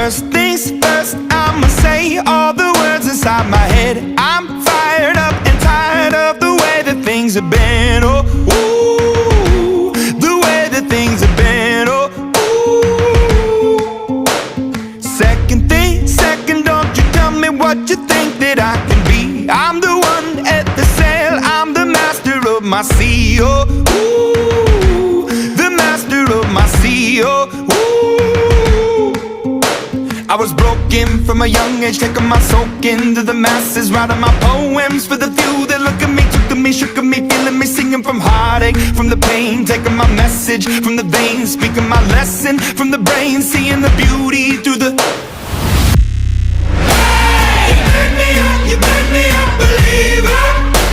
First things first, I'ma say all the words inside my head. I'm fired up and tired of the way that things have been. Oh, ooh, the way that things have been. Oh, ooh. Second thing, second, don't you tell me what you think that I can be. I'm the one at the sail, I'm the master of my sea. Oh, ooh, the master of my sea. Oh, ooh. I was broken from a young age, taking my soak into the masses, writing my poems for the few that look at me, took to me, shook at me, feeling me, singing from heartache, from the pain, taking my message from the veins, speaking my lesson from the brain, seeing the beauty through the